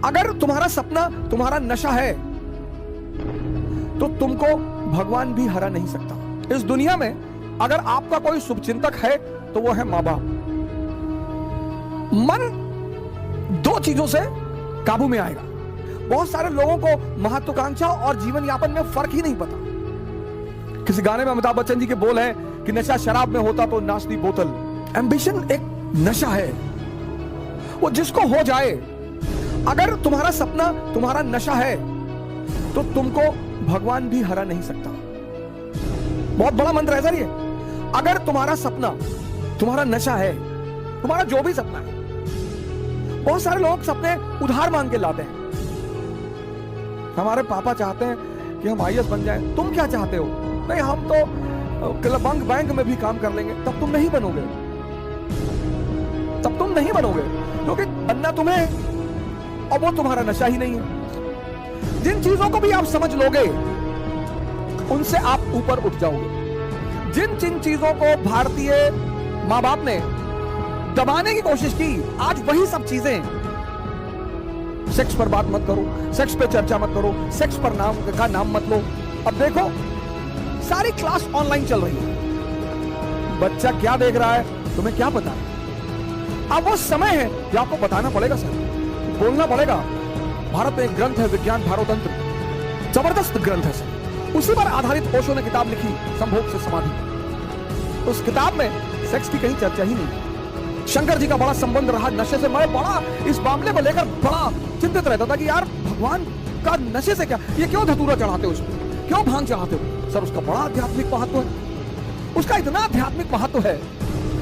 अगर तुम्हारा सपना तुम्हारा नशा है तो तुमको भगवान भी हरा नहीं सकता। इस दुनिया में अगर आपका कोई शुभचिंतक है तो वो है मां बाप। मन दो चीजों से काबू में आएगा। बहुत सारे लोगों को महत्वाकांक्षा और जीवन यापन में फर्क ही नहीं पता। किसी गाने में अमिताभ बच्चन जी के बोल है कि नशा शराब में होता तो नाचती बोतल। एम्बिशन एक नशा है, वो जिसको हो जाए। अगर तुम्हारा सपना तुम्हारा नशा है तो तुमको भगवान भी हरा नहीं सकता। बहुत बड़ा मंत्र है सर ये। अगर तुम्हारा सपना तुम्हारा नशा है, तुम्हारा जो भी सपना है, बहुत सारे लोग सपने उधार मांग के लाते हैं। हमारे पापा चाहते हैं कि हम आईएएस बन जाएं। तुम क्या चाहते हो? नहीं, हम तो बैंक में भी काम कर लेंगे। तब तुम नहीं बनोगे, तब तुम नहीं बनोगे, क्योंकि बनना तुम्हें और वो तुम्हारा नशा ही नहीं है। जिन चीजों को भी आप समझ लोगे उनसे आप ऊपर उठ जाओगे। जिन जिन चीजों को भारतीय मां बाप ने दबाने की कोशिश की, आज वही सब चीजें। सेक्स पर बात मत करो, सेक्स पे चर्चा मत करो, सेक्स पर नाम मत लो। अब देखो सारी क्लास ऑनलाइन चल रही है। बच्चा क्या देख रहा है तुम्हें क्या पता है? अब वो समय है कि आपको बताना पड़ेगा सर, बोलना पड़ेगा। भारत में एक ग्रंथ है विज्ञान भारोतंत्र, जबरदस्त ग्रंथ है सर। उसी पर आधारित ओशो ने किताब लिखी संभोग से समाधि। उस किताब में सेक्स की कहीं चर्चा ही नहीं। शंकर जी का बड़ा संबंध रहा नशे से। मैं बड़ा इस मामले को लेकर बड़ा चिंतित रहता था कि यार भगवान का नशे से क्या, ये क्यों धतूरा चढ़ाते हो, उसको क्यों भांग चढ़ाते हो? सर उसका बड़ा आध्यात्मिक महत्व है। उसका इतना आध्यात्मिक महत्व है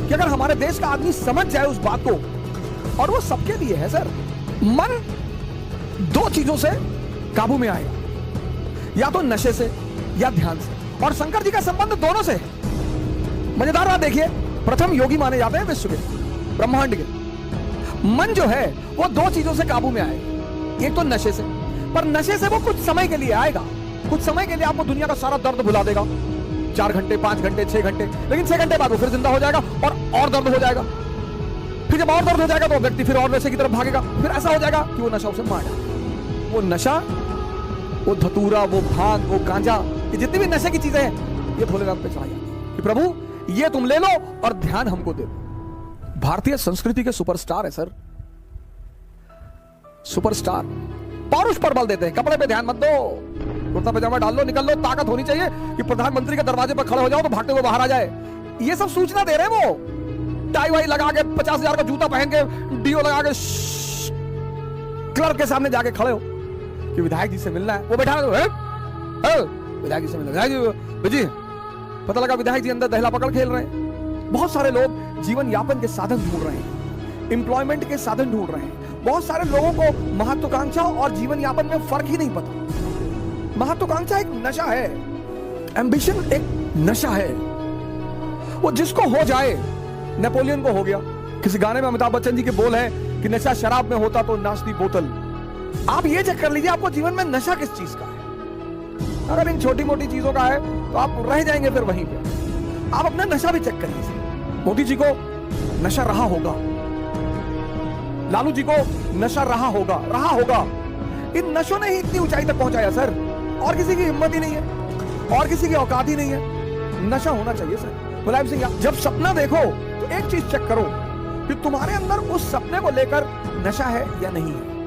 कि अगर हमारे देश का आदमी समझ जाए उस बात को, और वो सबके लिए है सर। मन दो चीजों से काबू में आएगा, या तो नशे से या ध्यान से। और शंकर जी का संबंध दोनों से है। मजेदार बात देखिए, प्रथम योगी माने जाते हैं विश्व के, ब्रह्मांड के। मन जो है वो दो चीजों से काबू में आएगा, एक तो नशे से। पर नशे से वो कुछ समय के लिए आएगा, कुछ समय के लिए आपको दुनिया का सारा दर्द भुला देगा। 4 घंटे, 5 घंटे, 6 घंटे, लेकिन 6 घंटे बाद वो फिर जिंदा हो जाएगा और दर्द हो जाएगा। फिर जब और दर्द हो जाएगा तो व्यक्ति फिर और वैसे की तरफ भागेगा। फिर ऐसा हो जाएगा कि वो नशा उसे मार जाएगा। वो नशा, वो धतूरा, वो भांग, वो गांजा, ये जितनी भी नशे की चीजें हैं, ये भोलेनाथ पे चढ़ाई जाती है कि प्रभु ये तुम ले लो और ध्यान हमको दे दो। भारतीय संस्कृति के सुपरस्टार है सर, सुपरस्टार। पौरुष पर बल देते हैं, कपड़े पे ध्यान मत दो, कुर्ता पैजामा डाल लो, निकल लो। ताकत होनी चाहिए कि प्रधानमंत्री के दरवाजे पर खड़े हो जाओ तो भागते हुए बाहर आ जाए। ये सब सूचना दे रहे हैं वो। टाई वाई लगा के 50,000 का जूता पहन के, डीओ लगा के क्लर्क के सामने जाके खड़े हो कि विधायक जी से मिलना है। वो बैठा है, विधायक जी से मिलना है जी। पता लगा विधायक जी अंदर दहला पकड़ खेल रहे हैं। बहुत सारे लोग जीवन यापन के साधन ढूंढ रहे हैं, एम्प्लॉयमेंट के साधन ढूंढ रहे हैं। बहुत सारे लोगों को महत्वाकांक्षा और जीवन यापन में फर्क ही नहीं पता। महत्वाकांक्षा एक नशा है, एम्बिशन एक नशा है, वो जिसको हो जाए। नेपोलियन को हो गया। किसी गाने में अमिताभ बच्चन जी के बोल है कि नशा शराब में होता तो नाचती बोतल। आप ये चेक कर लीजिए आपको जीवन में नशा किस चीज का है। अगर इन छोटी मोटी चीजों का है तो आप रह जाएंगे फिर वहीं पे। आप अपना नशा भी चेक करिए। मोदी जी को नशा रहा होगा, लालू जी को नशा रहा होगा। इन नशों ने ही इतनी ऊंचाई तक पहुंचाया सर। और किसी की हिम्मत ही नहीं है, और किसी की औकात ही नहीं है। नशा होना चाहिए सर। मुलायम सिंह, जब सपना देखो तो एक चीज चेक करो कि तुम्हारे अंदर उस सपने को लेकर नशा है या नहीं है।